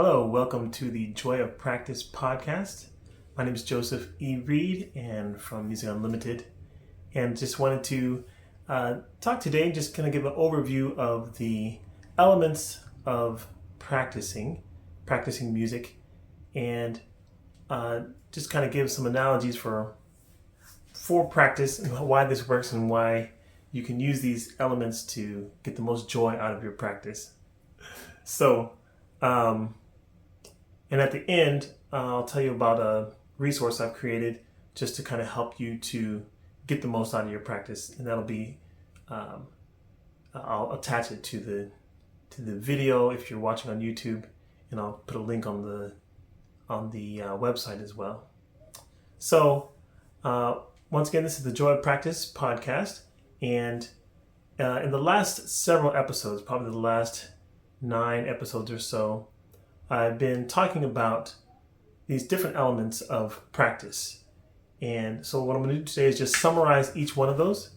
Hello, welcome to the Joy of Practice podcast. My name is Joseph E. Reed and from Music Unlimited, and just wanted to talk today, just kind of give an overview of the elements of practicing music, and just kind of give some analogies for practice and why this works and why you can use these elements to get the most joy out of your practice. So, and at the end, I'll tell you about a resource I've created just to kind of help you to get the most out of your practice, and that'll be I'll attach it to the video if you're watching on YouTube, and I'll put a link on the website as well. So once again, this is the Joy of Practice podcast, and in the last several episodes, probably the last 9 episodes or so, I've been talking about these different elements of practice. And so what I'm going to do today is just summarize each one of those,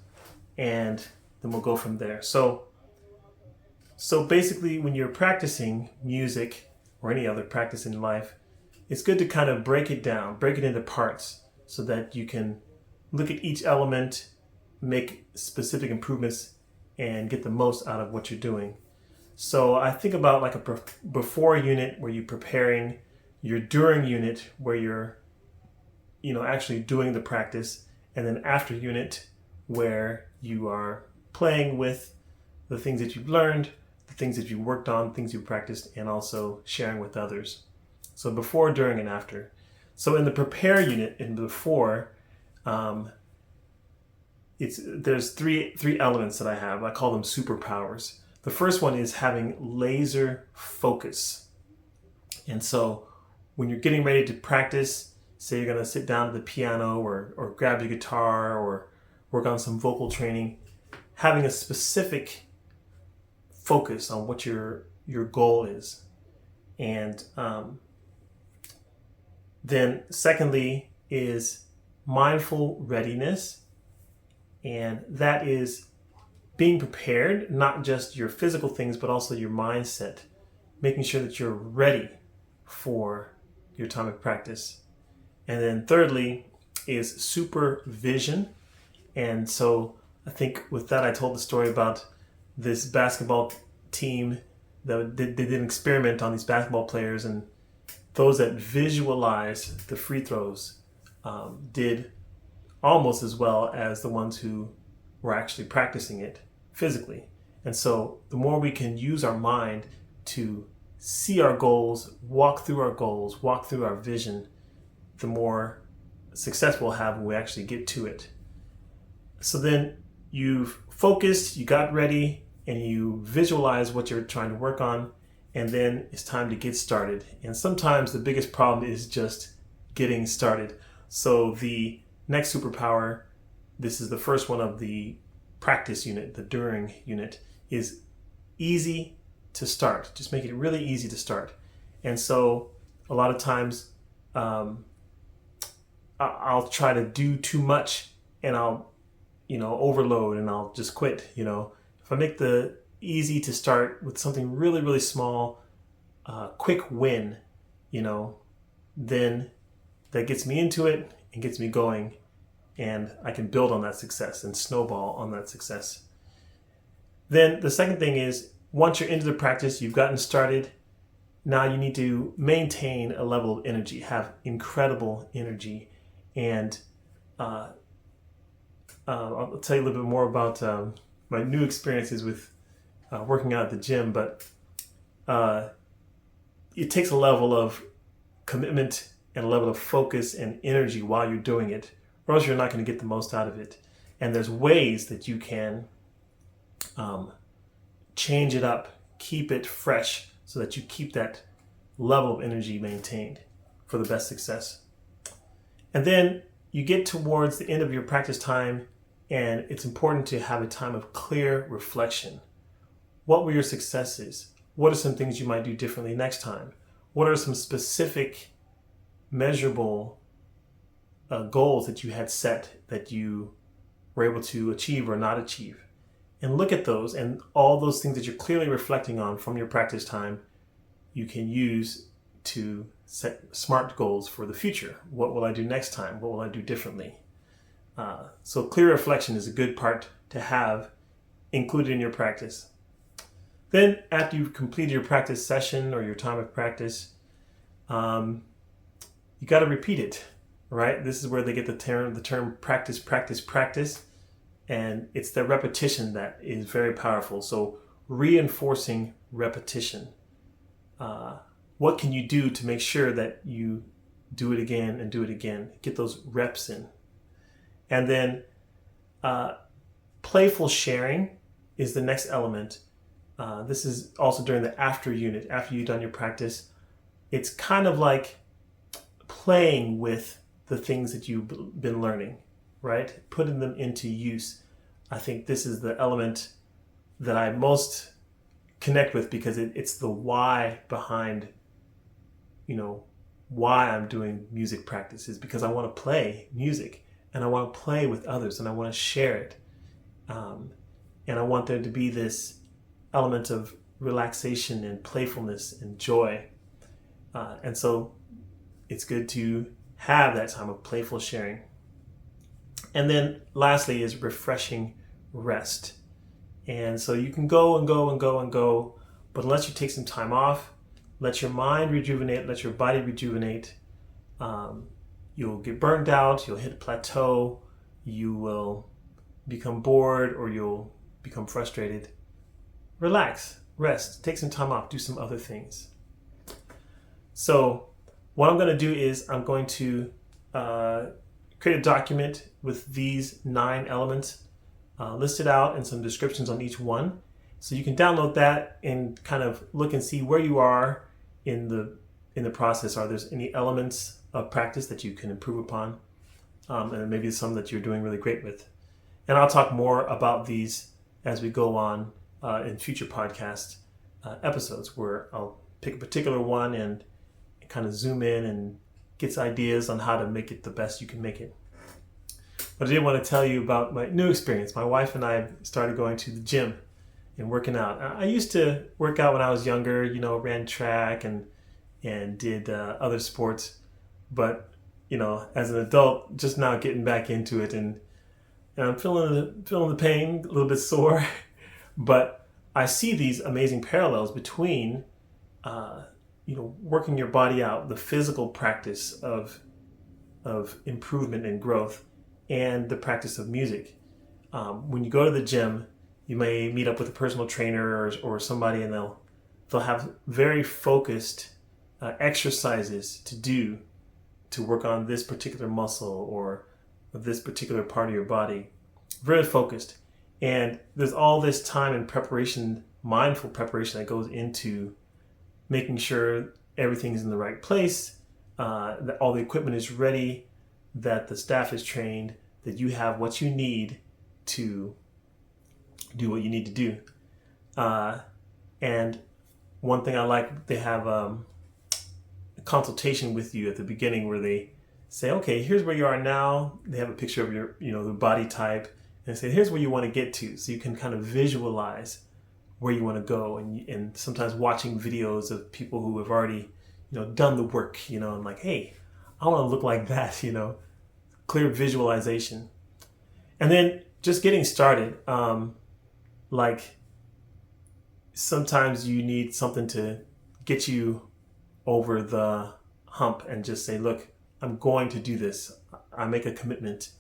and then we'll go from there. So basically, when you're practicing music or any other practice in life, it's good to kind of break it down, break it into parts so that you can look at each element, make specific improvements, and get the most out of what you're doing. So I think about like a before unit where you're preparing, your during unit where you're, actually doing the practice, and then after unit where you are playing with the things that you've learned, the things that you worked on, things you practiced, and also sharing with others. So before, during, and after. So in the prepare unit, in before, there's three elements that I have. I call them superpowers. The first one is having laser focus. And so when you're getting ready to practice, say you're going to sit down at the piano or grab your guitar or work on some vocal training, having a specific focus on what your goal is. And then secondly is mindful readiness. And that is being prepared, not just your physical things, but also your mindset, making sure that you're ready for your time of practice. And then thirdly is supervision. And so I think with that, I told the story about this basketball team that they did an experiment on these basketball players, and those that visualized the free throws did almost as well as the ones who were actually practicing it physically. And so the more we can use our mind to see our goals, walk through our vision, the more success we'll have when we actually get to it. So then you've focused, you got ready, and you visualize what you're trying to work on, and then it's time to get started. And sometimes the biggest problem is just getting started. So the next superpower, this is the first one of the practice unit, the during unit, is easy to start. Just make it really easy to start. And so a lot of times I'll try to do too much, and I'll overload, and I'll just quit. If I make the easy to start with something really, really small, quick win, then that gets me into it and gets me going, and I can build on that success and snowball on that success. Then the second thing is, once you're into the practice, you've gotten started, now you need to maintain a level of energy, have incredible energy. And I'll tell you a little bit more about my new experiences with working out at the gym, but it takes a level of commitment and a level of focus and energy while you're doing it, or else you're not going to get the most out of it. And there's ways that you can change it up, keep it fresh, so that you keep that level of energy maintained for the best success. And then you get towards the end of your practice time, and it's important to have a time of clear reflection. What were your successes? What are some things you might do differently next time? What are some specific, measurable goals that you had set that you were able to achieve or not achieve? And look at those, and all those things that you're clearly reflecting on from your practice time, you can use to set SMART goals for the future. What will I do next time? What will I do differently? So clear reflection is a good part to have included in your practice. Then after you've completed your practice session or your time of practice, you got to repeat it, right? This is where they get the term practice, practice, practice. And it's the repetition that is very powerful. So reinforcing repetition. What can you do to make sure that you do it again and do it again? Get those reps in. And then playful sharing is the next element. This is also during the after unit, after you've done your practice. It's kind of like playing with the things that you've been learning, right? Putting them into use. I think this is the element that I most connect with because it's the why behind, why I'm doing music practice is because I want to play music and I want to play with others and I want to share it. And I want there to be this element of relaxation and playfulness and joy. And so it's good to have that time of playful sharing. And then lastly is refreshing rest. And so you can go and go and go and go, but unless you take some time off, let your mind rejuvenate, let your body rejuvenate, you'll get burned out, you'll hit a plateau, you will become bored, or you'll become frustrated. Relax, rest, take some time off, do some other things. So what I'm going to do is I'm going to create a document with these 9 elements listed out and some descriptions on each one. So you can download that and kind of look and see where you are in the process. Are there any elements of practice that you can improve upon? And maybe some that you're doing really great with. And I'll talk more about these as we go on in future podcast episodes, where I'll pick a particular one and kind of zoom in and get ideas on how to make it the best you can make it. But I did want to tell you about my new experience. My wife and I started going to the gym and working out. I used to work out when I was younger, ran track and did other sports. But, as an adult, just now getting back into it, and I'm feeling the pain, a little bit sore. But I see these amazing parallels between, working your body out, the physical practice of improvement and growth, and the practice of music. When you go to the gym, you may meet up with a personal trainer or somebody, and they'll have very focused exercises to do to work on this particular muscle or this particular part of your body. Very focused. And there's all this time and preparation, mindful preparation that goes into making sure everything's in the right place, that all the equipment is ready, that the staff is trained, that you have what you need to do what you need to do. And one thing I like, they have a consultation with you at the beginning where they say, okay, here's where you are now. They have a picture of your, the body type, and say, here's where you want to get to. So you can kind of visualize where you want to go. And sometimes watching videos of people who have already, done the work, and like, hey, I want to look like that, clear visualization. And then just getting started, like sometimes you need something to get you over the hump and just say, look, I'm going to do this. I make a commitment.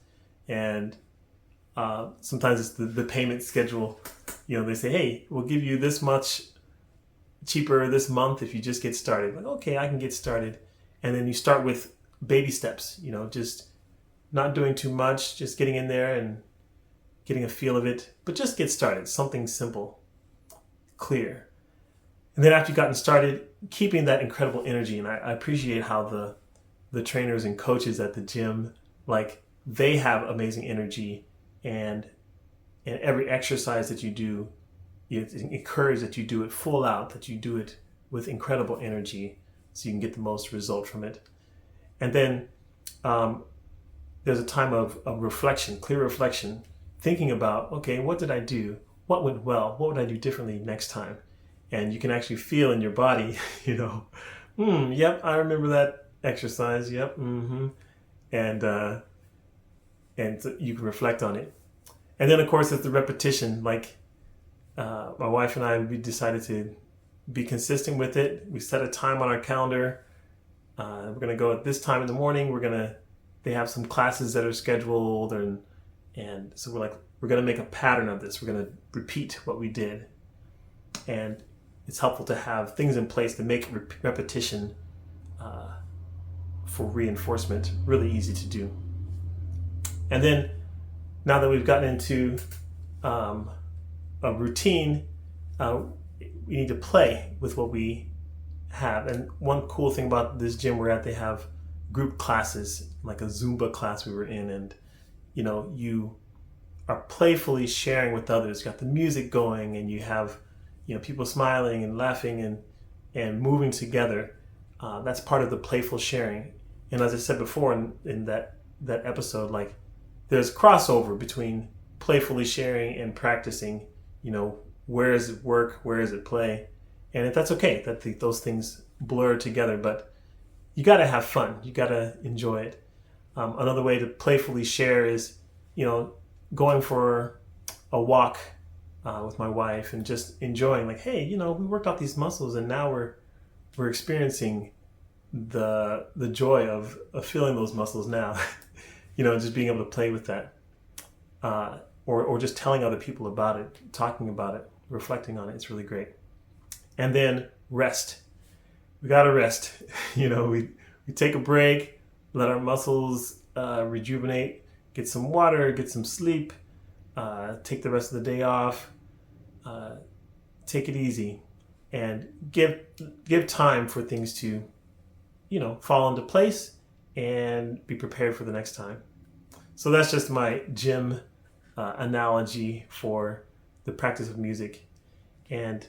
And sometimes it's the payment schedule. They say, hey, we'll give you this much cheaper this month if you just get started. Like, okay, I can get started. And then you start with baby steps, just not doing too much, just getting in there and getting a feel of it. But just get started, something simple, clear. And then after you've gotten started, keeping that incredible energy. And I appreciate how the trainers and coaches at the gym, like, they have amazing energy, and every exercise that you do, it's encouraged that you do it full out, that you do it with incredible energy so you can get the most result from it. And then there's a time of reflection, clear reflection, thinking about, okay, what did I do? What went well? What would I do differently next time? And you can actually feel in your body, Yep, I remember that exercise. Yep. And so you can reflect on it. And then, of course, it's the repetition. Like my wife and I, we decided to be consistent with it. We set a time on our calendar. We're gonna go at this time in the morning. They have some classes that are scheduled, and so we're gonna make a pattern of this. We're gonna repeat what we did, and it's helpful to have things in place to make repetition for reinforcement really easy to do. And then now that we've gotten into a routine, we need to play with what we have. And one cool thing about this gym we're at, they have group classes, like a Zumba class we were in, and you are playfully sharing with others. You got the music going, and you have people smiling and laughing and moving together. That's part of the playful sharing. And as I said before in that episode, like there's crossover between playfully sharing and practicing. Where is it work, where is it play? And if that's okay, that those things blur together, but you got to have fun. You got to enjoy it. Another way to playfully share is, going for a walk with my wife and just enjoying, like, hey, we worked out these muscles, and now we're experiencing the joy of feeling those muscles now. Just being able to play with that, or just telling other people about it, talking about it, reflecting on it. It's really great. And then rest. We gotta rest. We take a break, let our muscles rejuvenate, get some water, get some sleep, take the rest of the day off, take it easy, and give time for things to, fall into place and be prepared for the next time. So that's just my gym analogy for the practice of music, and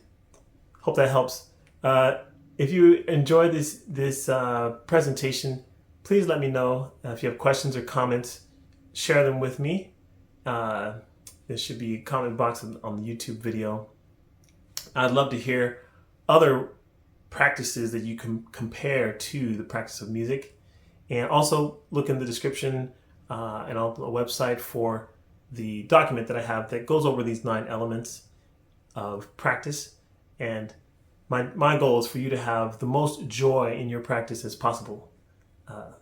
hope that helps. If you enjoyed this presentation, please let me know. If you have questions or comments, share them with me. There should be a comment box on the YouTube video. I'd love to hear other practices that you can compare to the practice of music. And also look in the description and on the website for the document that I have that goes over these 9 elements of practice. And my goal is for you to have the most joy in your practice as possible,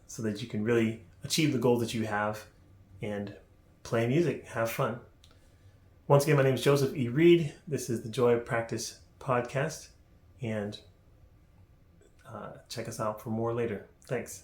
so that you can really achieve the goals that you have and play music, have fun. Once again, my name is Joseph E. Reed. This is the Joy of Practice podcast, and check us out for more later. Thanks.